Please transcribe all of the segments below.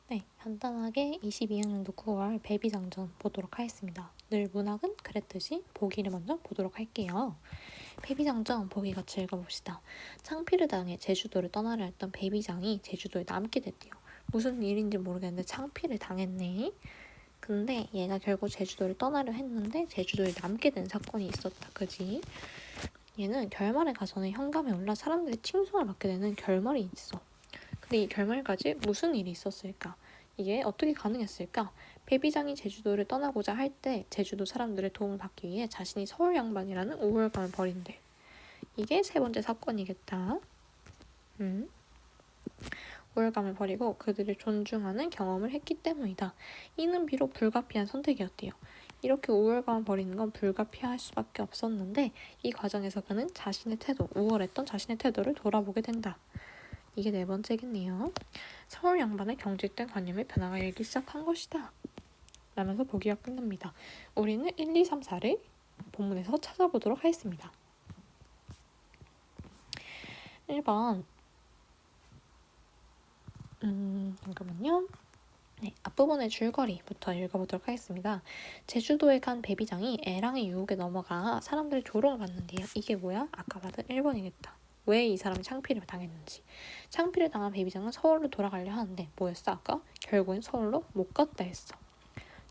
네, 간단하게 22학년도 9월 베비장전 보도록 하겠습니다. 늘 문학은 그랬듯이 보기를 먼저 보도록 할게요. 베비장전 보기 같이 읽어봅시다. 창피를 당해 제주도를 떠나려 했던 베비장이 제주도에 남게 됐대요. 무슨 일인지 모르겠는데 창피를 당했네. 근데 얘가 결국 제주도를 떠나려 했는데 제주도에 남게 된 사건이 있었다. 그지? 얘는 결말에 가서는 현감에 올라 사람들의 칭송을 받게 되는 결말이 있어. 근데 이 결말까지 무슨 일이 있었을까? 이게 어떻게 가능했을까? 베비장이 제주도를 떠나고자 할 때 제주도 사람들의 도움을 받기 위해 자신이 서울 양반이라는 우월감을 버린대. 이게 세 번째 사건이겠다. 우월감을 버리고 그들을 존중하는 경험을 했기 때문이다. 이는 비록 불가피한 선택이었대요. 이렇게 우월감을 버리는 건 불가피할 수밖에 없었는데 이 과정에서 그는 우월했던 자신의 태도를 돌아보게 된다. 이게 네 번째겠네요. 서울 양반의 경직된 관념의 변화가 일기 시작한 것이다. 라면서 보기가 끝납니다. 우리는 1, 2, 3, 4를 본문에서 찾아보도록 하겠습니다. 1번 잠깐만요. 네, 앞부분의 줄거리부터 읽어보도록 하겠습니다. 제주도에 간 베비장이 애랑의 유혹에 넘어가 사람들의 조롱을 받는데요. 이게 뭐야? 아까 받은 1번이겠다. 왜 이 사람이 창피를 당했는지. 창피를 당한 베비장은 서울로 돌아가려 하는데 뭐였어 아까? 결국엔 서울로 못 갔다 했어.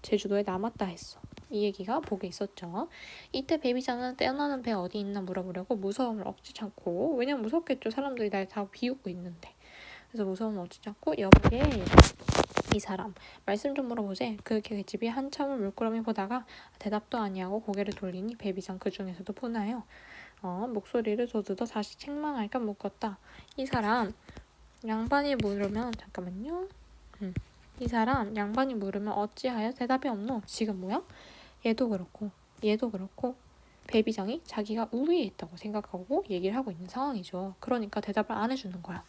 제주도에 남았다 했어. 이 얘기가 보기에 있었죠. 이때 베비장은 떠나는 배 어디 있나 물어보려고 무서움을 억지 참고, 왜냐면 무섭겠죠. 사람들이 날 다 비웃고 있는데. 그래서 무서움을 억지 참고 여보게 이 사람 말씀 좀 물어보세. 그 계집이 한참을 물끄러미 보다가 대답도 아니하고 고개를 돌리니 베비장 그 중에서도 푸나요. 목소리를 돋우더 다시 책망할까 묻었다. 이 사람 양반이 물으면 잠깐만요. 이 사람 양반이 물으면 어찌하여 대답이 없노? 지금 뭐야? 얘도 그렇고 베비장이 자기가 우위에 있다고 생각하고 얘기를 하고 있는 상황이죠. 그러니까 대답을 안 해주는 거야.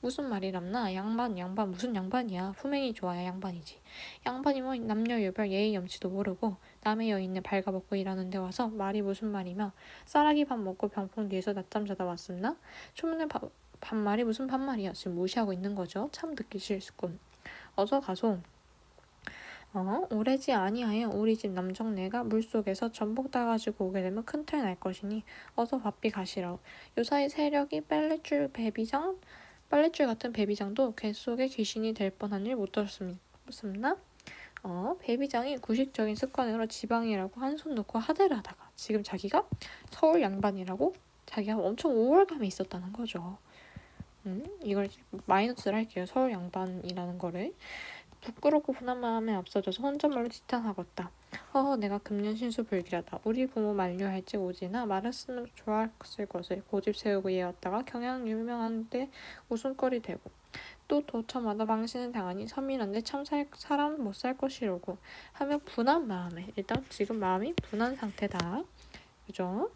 무슨 말이랍나? 양반 무슨 양반이야. 품행이 좋아야 양반이지. 양반이면 남녀 유별 예의 염치도 모르고 남의 여인을 발가벗고 일하는 데 와서 말이 무슨 말이며 쌀아기 밥 먹고 병풍 뒤에서 낮잠 자다 왔었나? 초면에 반말이 무슨 반말이야. 지금 무시하고 있는 거죠. 참 듣기 싫군. 어서 가소. 오래지 아니하여 우리 집 남정네가 물속에서 전복 따가지고 오게 되면 큰탈 날 것이니 어서 바삐 가시라오. 요사이 세력이 빨랫줄 같은 베비장도 갯 속에 귀신이 될 뻔한 일 못 들었습나? 베비장이 구식적인 습관으로 지방이라고 한 손 놓고 하대를 하다가 지금 자기가 서울 양반이라고 자기가 엄청 우월감이 있었다는 거죠. 이걸 마이너스를 할게요. 서울 양반이라는 거를. 부끄럽고 분한 마음에 앞서져서 혼잣말로 지탄하겠다. 내가 금년신수불길하다. 우리 부모 만류할지 오지나 말했으면 좋았을 것을 고집 세우고 얘왔다가 경향 유명한데 웃음거리 되고 또 도처마다 망신을 당하니 서민한데 참 사람 못 살 것이로고 하며 분한 마음에 일단 지금 마음이 분한 상태다. 그죠?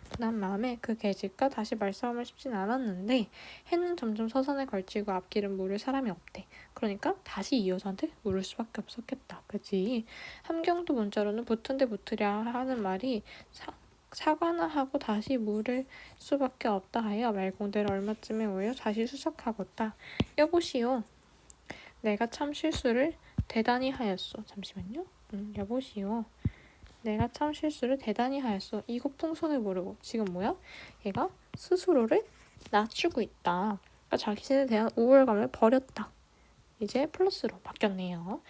분한 마음에 그 계집과 다시 말싸움을 싶진 않았는데 해는 점점 서산에 걸치고 앞길은 물을 사람이 없대. 그러니까 다시 이 여자한테 물을 수밖에 없었겠다. 그지? 함경도 문자로는 붙은데 붙으랴 하는 말이 사과나 하고 다시 물을 수밖에 없다 하여 말공대를 얼마쯤에 오여 다시 수석하겠다. 여보시오. 내가 참 실수를 대단히 하였소. 잠시만요. 여보시오. 내가 참 실수를 대단히 하였어. 이거 풍선을 모르고 지금 뭐야? 얘가 스스로를 낮추고 있다. 그러니까 자신에 대한 우월감을 버렸다. 이제 플러스로 바뀌었네요.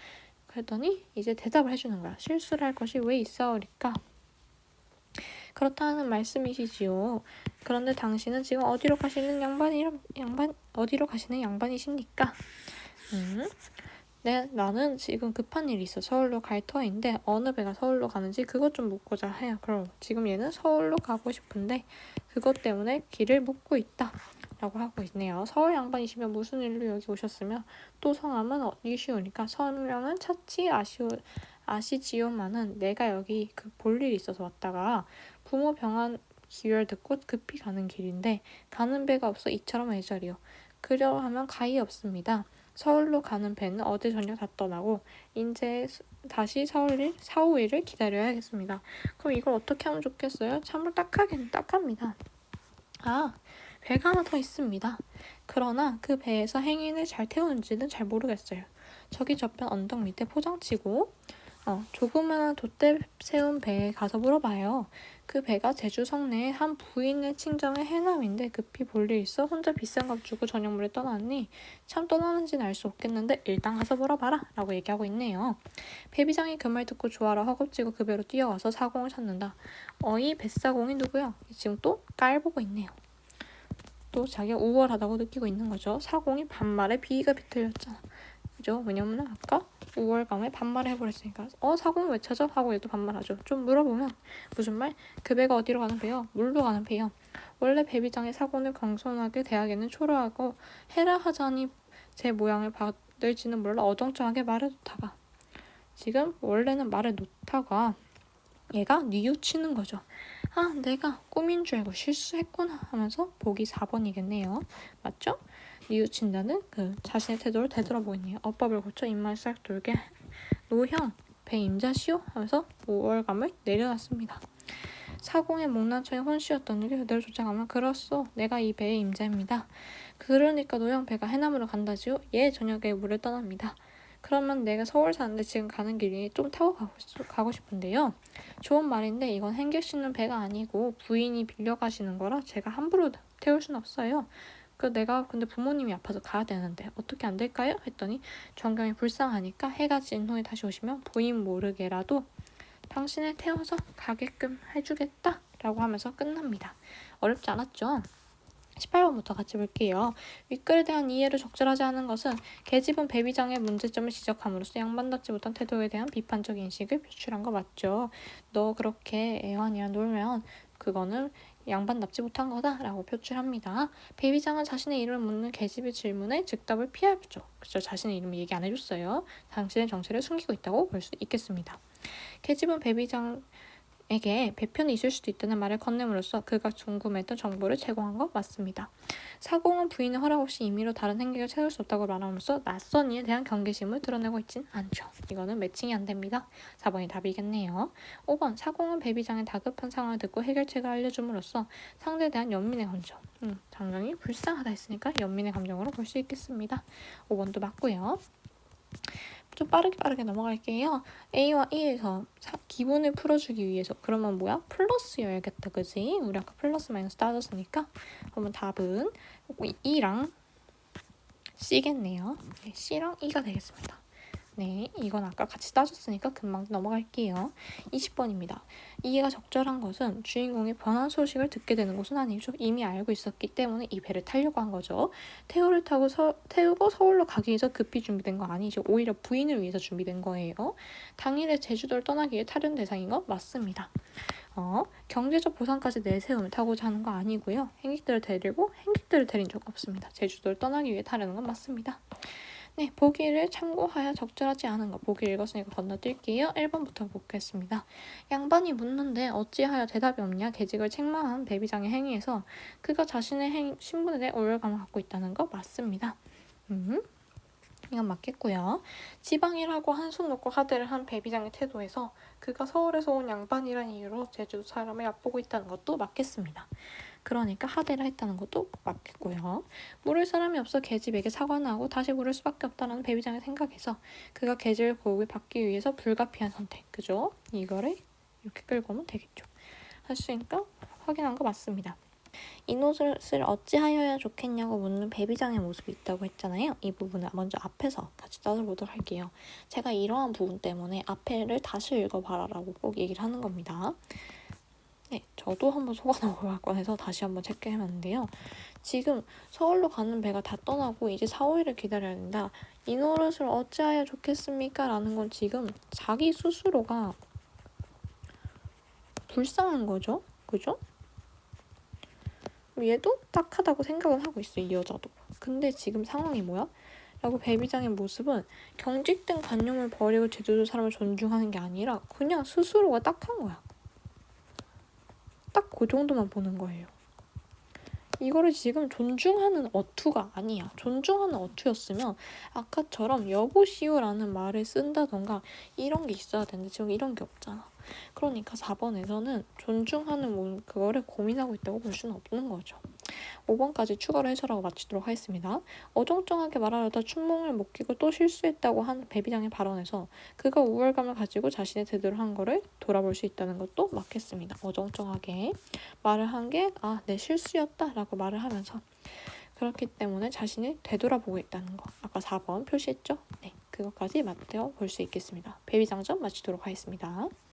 그랬더니 이제 대답을 해주는 거야. 실수를 할 것이 왜 있사오리까? 그렇다는 말씀이시지요. 그런데 당신은 지금 어디로 가시는 양반이십니까? 나는 지금 급한 일이 있어. 서울로 갈 터인데 어느 배가 서울로 가는지 그것 좀 묻고자 해요. 그럼 지금 얘는 서울로 가고 싶은데 그것 때문에 길을 묻고 있다. 라고 하고 있네요. 서울 양반이시면 무슨 일로 여기 오셨으며 또 성함은 어디시오니까 설명은 차치 아시지요만은 내가 여기 볼 일이 있어서 왔다가 부모 병환 기열 듣고 급히 가는 길인데 가는 배가 없어 이처럼 애절이요. 그러하면 가히 없습니다. 서울로 가는 배는 어제 저녁 다 떠나고 이제 다시 사후일을 기다려야겠습니다. 그럼 이걸 어떻게 하면 좋겠어요? 참으로 딱합니다. 배가 하나 더 있습니다. 그러나 그 배에서 행인을 잘 태우는지는 잘 모르겠어요. 저기 저편 언덕 밑에 포장치고 조그마한 돛대 세운 배에 가서 물어봐요. 그 배가 제주 성내의 한 부인의 친정의 해남인데 급히 볼 일 있어 혼자 비싼 값 주고 저녁물에 떠났니? 참 떠나는지는 알 수 없겠는데 일단 가서 물어봐라 라고 얘기하고 있네요. 배비장이 그 말 듣고 좋아라 허겁지겁 그 배로 뛰어가서 사공을 찾는다. 이 뱃사공이 누구야? 지금 또 깔보고 있네요. 또 자기가 우월하다고 느끼고 있는 거죠. 사공이 반말에 비위가 비틀렸잖아. 그죠? 왜냐면 아까 우월감에 반말을 해버렸으니까 사공을 왜 찾아? 하고 얘도 반말하죠. 좀 물어보면 무슨 말? 그 배가 어디로 가는 배요? 물로 가는 배요. 원래 배비장의 사공을 겸손하게 대하기는 초라하고 해라 하자니 제 모양을 받을지는 몰라 어정쩡하게 말해놓다가 지금 원래는 말을 놓다가 얘가 뉘우치는 거죠. 내가 꿈인 줄 알고 실수했구나 하면서 보기 4번이겠네요. 맞죠? 뉘우친다는 그 자신의 태도를 되돌아보고 있네요. 어법을 고쳐 입만 싹 돌게 노형 배 임자시오 하면서 우월감을 내려놨습니다. 사공의 목난청에 혼씨였던 게 그대로 쫓아가면 그렇소 내가 이 배의 임자입니다. 그러니까 노형 배가 해남으로 간다지요. 저녁에 물을 떠납니다. 그러면 내가 서울 사는데 지금 가는 길이 좀 타고 가고 싶은데요. 좋은 말인데 이건 행객 싣는 배가 아니고 부인이 빌려가시는 거라 제가 함부로 태울 순 없어요. 내가 근데 부모님이 아파서 가야 되는데 어떻게 안 될까요? 했더니 정경이 불쌍하니까 해가 진 후에 다시 오시면 부인 모르게라도 당신을 태워서 가게끔 해주겠다 라고 하면서 끝납니다. 어렵지 않았죠? 18번부터 같이 볼게요. 윗글에 대한 이해를 적절하지 않은 것은 계집은 배비장의 문제점을 지적함으로써 양반답지 못한 태도에 대한 비판적 인식을 표출한 거 맞죠? 너 그렇게 애완이랑 놀면 그거는 양반답지 못한 거다 라고 표출합니다. 배비장은 자신의 이름을 묻는 계집의 질문에 즉답을 피하죠. 그죠? 자신의 이름을 얘기 안 해줬어요. 당신의 정체를 숨기고 있다고 볼 수 있겠습니다. 계집은 배비장에게 배편이 있을 수도 있다는 말을 건넴으로써 그가 궁금했던 정보를 제공한 것 맞습니다. 사공은 부인의 허락 없이 임의로 다른 행객을 채울 수 없다고 말함으로써 낯선 이에 대한 경계심을 드러내고 있진 않죠. 이거는 매칭이 안 됩니다. 4번이 답이겠네요. 5번 사공은 배비장의 다급한 상황을 듣고 해결책을 알려줌으로써 상대에 대한 연민의 감정. 장경이 불쌍하다 했으니까 연민의 감정으로 볼 수 있겠습니다. 5번도 맞고요. 좀 빠르게 넘어갈게요. A와 E에서 기분을 풀어주기 위해서 그러면 뭐야? 플러스여야겠다. 그지? 우리 아까 플러스 마이너스 따졌으니까 그러면 답은 E랑 C겠네요. 네, C랑 E가 되겠습니다. 네, 이건 아까 같이 따졌으니까 금방 넘어갈게요. 20번입니다. 이해가 적절한 것은 주인공이 변한 소식을 듣게 되는 것은 아니죠. 이미 알고 있었기 때문에 이 배를 타려고 한 거죠. 태우고 서울로 가기 위해서 급히 준비된 거 아니죠. 오히려 부인을 위해서 준비된 거예요. 당일에 제주도를 떠나기 위해 타령 대상인 거 맞습니다. 경제적 보상까지 내세우며 타고자 하는 거 아니고요. 행객들을 데린 적 없습니다. 제주도를 떠나기 위해 타려는 건 맞습니다. 네, 보기를 참고하여 적절하지 않은 거. 보기 읽었으니까 건너뛸게요. 1번부터 보겠습니다. 양반이 묻는데 어찌하여 대답이 없냐. 계직을 책망한 배비장의 행위에서 그가 자신의 신분에 대해 오열감을 갖고 있다는 거 맞습니다. 이건 맞겠고요. 지방이라고 한숨 놓고 하대를 한 배비장의 태도에서 그가 서울에서 온 양반이란 이유로 제주도 사람을 얕보고 있다는 것도 맞겠습니다. 그러니까 하대를 했다는 것도 맞겠고요. 물을 사람이 없어 계집에게 사과는 하고 다시 물을 수밖에 없다는 배비장의 생각에서 그가 계집의 보호를 받기 위해서 불가피한 선택. 그죠? 이거를 이렇게 끌고 오면 되겠죠. 했으니까 확인한 거 맞습니다. 이 노릇을 어찌하여야 좋겠냐고 묻는 배비장의 모습이 있다고 했잖아요. 이 부분을 먼저 앞에서 같이 따져보도록 할게요. 제가 이러한 부분 때문에 앞에를 다시 읽어봐라라고 꼭 얘기를 하는 겁니다. 네, 저도 한번 속아넣을 해서 다시 한번 체크해봤는데요. 지금 서울로 가는 배가 다 떠나고 이제 4, 5일을 기다려야 된다. 이 노릇을 어찌하여 좋겠습니까? 라는 건 지금 자기 스스로가 불쌍한 거죠. 그죠? 얘도 딱하다고 생각은 하고 있어요. 이 여자도. 근데 지금 상황이 뭐야? 라고 배비장의 모습은 경직된 관념을 버리고 제주도 사람을 존중하는 게 아니라 그냥 스스로가 딱한 거야. 딱 그 정도만 보는 거예요. 이거를 지금 존중하는 어투가 아니야. 존중하는 어투였으면 아까처럼 여보시오라는 말을 쓴다던가 이런 게 있어야 되는데 지금 이런 게 없잖아. 그러니까 4번에서는 존중하는 그거를 고민하고 있다고 볼 수는 없는 거죠. 5번까지 추가로 해설하고 마치도록 하겠습니다. 어정쩡하게 말하려다 춘몽을 못 끼고 또 실수했다고 한 배비장의 발언에서 그가 우월감을 가지고 자신의 태도를 한 거를 돌아볼 수 있다는 것도 맞겠습니다. 어정쩡하게 말을 한 게 내 실수였다 라고 말을 하면서 그렇기 때문에 자신을 되돌아보고 있다는 거. 아까 4번 표시했죠? 네, 그것까지 맞대어 볼 수 있겠습니다. 배비장전 마치도록 하겠습니다.